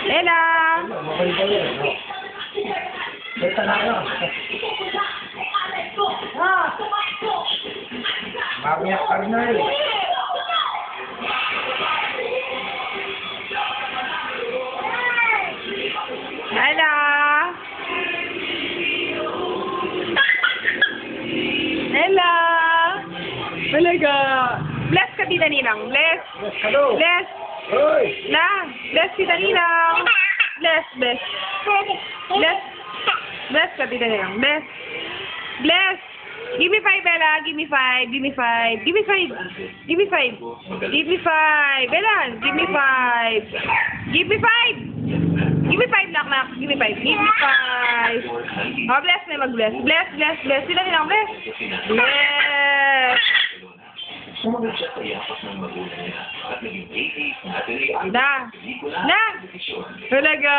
Ella! Ito na yun. Mamaya partner. Ella! Ella! Talaga! Bless ka, Tita Ninang. Bless! Yes, hello. Bless! Hoy! Na! Bless, Tita Ninang! Bless, bless. Bless. Bless ka, Tita Ninang. Bless. Bless! Give me 5, Ella. Give me 5. Give me 5. Give me 5. Give me 5. Give me 5. Ella, give me 5. Give me 5. Give me 5, nak. Give me 5. Give me 5. Oh, bless na mag-bless. Bless, bless, bless. Tita Ninang, bless. Bless. Sumagot siya sa yapak ng magulang niya at naging 80s na Na! Na! Talaga!